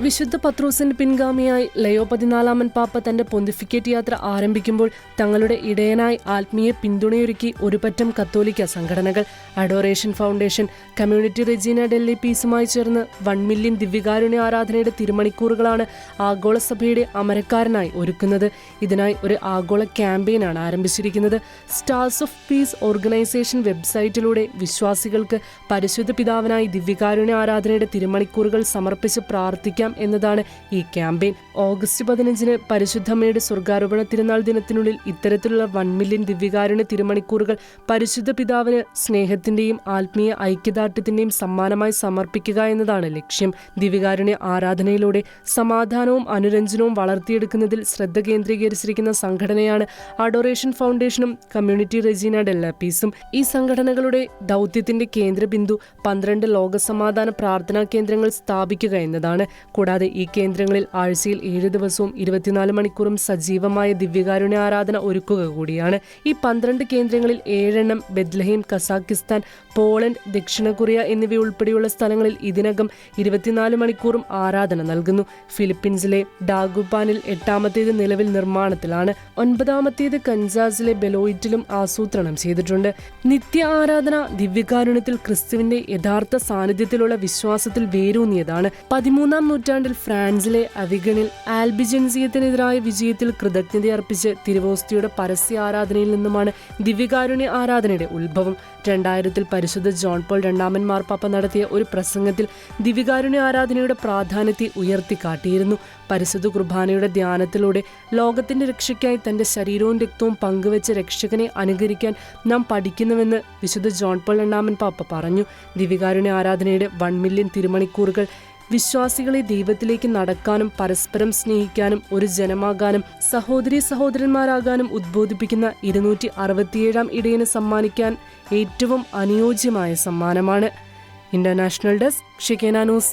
വിശുദ്ധ പത്രോസിന്റെ പിൻഗാമിയായി ലയോ 14 പാപ്പ തന്റെ പൊന്തിഫിക്കേറ്റ് യാത്ര ആരംഭിക്കുമ്പോൾ തങ്ങളുടെ ഇടയനായി ആത്മീയ പിന്തുണയൊരുക്കി ഒരുപറ്റം കത്തോലിക്ക സംഘടനകൾ അഡോറേഷൻ ഫൗണ്ടേഷൻ, കമ്മ്യൂണിറ്റി റെജീന ഡെല്ലി പീസുമായി ചേർന്ന് 1 മില്യൺ ദിവ്യകാരുണ്യ ആരാധനയുടെ തിരുമണിക്കൂറുകളാണ് ആഗോള സഭയുടെ അമരക്കാരനായി ഒരുക്കുന്നത്. ഇതിനായി ഒരു ആഗോള ക്യാമ്പയിനാണ് ആരംഭിച്ചിരിക്കുന്നത്. സ്റ്റാർസ് ഓഫ് പീസ് ഓർഗനൈസേഷൻ വെബ്സൈറ്റിലൂടെ വിശ്വാസികൾക്ക് പരിശുദ്ധ പിതാവിനായി ദിവ്യകാരുണ്യ ആരാധനയുടെ തിരുമണിക്കൂറുകൾ സമർപ്പിച്ച് പ്രാർത്ഥിക്കാം എന്നതാണ് ഈ ക്യാമ്പയിൻ. ഓഗസ്റ്റ് 15 പരിശുദ്ധമ്മയുടെ സ്വർഗാരോപണ തിരുനാൾ ദിനത്തിനുള്ളിൽ ഇത്തരത്തിലുള്ള 1 മില്യൺ ദിവ്യകാരുണ്യ തിരുമണിക്കൂറുകൾ പരിശുദ്ധ പിതാവിന് സ്നേഹത്തിന്റെയും ആത്മീയ ഐക്യദാർഢ്യത്തിന്റെയും സമ്മാനമായി സമർപ്പിക്കുക എന്നതാണ് ലക്ഷ്യം. ദിവ്യകാരുണ്യ ആരാധനയിലൂടെ സമാധാനവും അനുരഞ്ജനവും വളർത്തിയെടുക്കുന്നതിൽ ശ്രദ്ധ കേന്ദ്രീകരിച്ചിരിക്കുന്ന സംഘടനയാണ് അഡോറേഷൻ ഫൗണ്ടേഷനും കമ്മ്യൂണിറ്റി റെജീന ഡെല്ലി പീസും. ഈ സംഘടനകളുടെ ദൗത്യത്തിന്റെ കേന്ദ്രബിന്ദു 12 ലോകസമാധാന പ്രാർത്ഥനാ കേന്ദ്രങ്ങൾ സ്ഥാപിക്കുക എന്നതാണ്. കൂടാതെ ഈ കേന്ദ്രങ്ങളിൽ ആഴ്ചയിൽ 7 ദിവസവും 24 മണിക്കൂറും സജീവമായ ദിവ്യകാരുണ്യ ആരാധന ഒരുക്കുക കൂടിയാണ്. ഈ 12 കേന്ദ്രങ്ങളിൽ 7 എണ്ണം ബെത്ലഹേം, കസാക്കിസ്ഥാൻ, പോളണ്ട്, ദക്ഷിണ കൊറിയ എന്നിവയുൾപ്പെടെയുള്ള സ്ഥലങ്ങളിൽ ഇതിനകം 24 മണിക്കൂറും ആരാധന നൽകുന്നു. ഫിലിപ്പീൻസിലെ ഡാഗുപാനിൽ 8ാമത്തേത് നിലവിൽ നിർമ്മാണത്തിലാണ്. 9ാമത്തേത് കൻസാസിലെ ബെലോയിറ്റിലും ആസൂത്രണം ചെയ്തിട്ടുണ്ട്. നിത്യ ആരാധന ദിവ്യകാരുണ്യത്തിൽ ക്രിസ്തുവിന്റെ യഥാർത്ഥ സാന്നിധ്യത്തിലുള്ള വിശ്വാസത്തിൽ വേരൂന്നിയതാണ്. 13ാം നൂറ്റാണ്ടിൽ ഫ്രാൻസിലെ അവിഗണിൽ ആൽബിജൻസിയത്തിനെതിരായ വിജയത്തിൽ കൃതജ്ഞതയർപ്പിച്ച് തിരുവോസ്തിയുടെ പരസ്യ ആരാധനയിൽ നിന്നുമാണ് ദിവ്യകാരുണ്യ ആരാധനയുടെ ഉത്ഭവം. 2000 പരിശുദ്ധ ജോൺ പോൾ 2 മാർപ്പാപ്പ നടത്തിയ ഒരു പ്രസംഗത്തിൽ ദിവ്യകാരുണ്യ ആരാധനയുടെ പ്രാധാന്യത്തെ ഉയർത്തിക്കാട്ടിയിരുന്നു. പരിശുദ്ധ കുർബാനയുടെ ധ്യാനത്തിലൂടെ ലോകത്തിന്റെ രക്ഷയ്ക്കായി തന്റെ ശരീരവും രക്തവും പങ്കുവെച്ച രക്ഷകനെ അനുകരിക്കാൻ നാം പഠിക്കുന്നുവെന്ന് വിശുദ്ധ ജോൺ പോൾ 2 പാപ്പ പറഞ്ഞു. ദിവ്യകാരുണ്യ ആരാധനയുടെ 1 മില്യൺ തിരുമണിക്കൂറുകൾ വിശ്വാസികളെ ദൈവത്തിലേക്ക് നടക്കാനും പരസ്പരം സ്നേഹിക്കാനും ഒരു ജനമാകാനും സഹോദരീ സഹോദരന്മാരാകാനും ഉദ്ബോധിപ്പിക്കുന്ന 267ാം ഇടയന് സമ്മാനിക്കാൻ ഏറ്റവും അനുയോജ്യമായ സമ്മാനമാണ്. ഇന്റർനാഷണൽ ഡെസ്ക്, ഷിക്കേന ന്യൂസ്.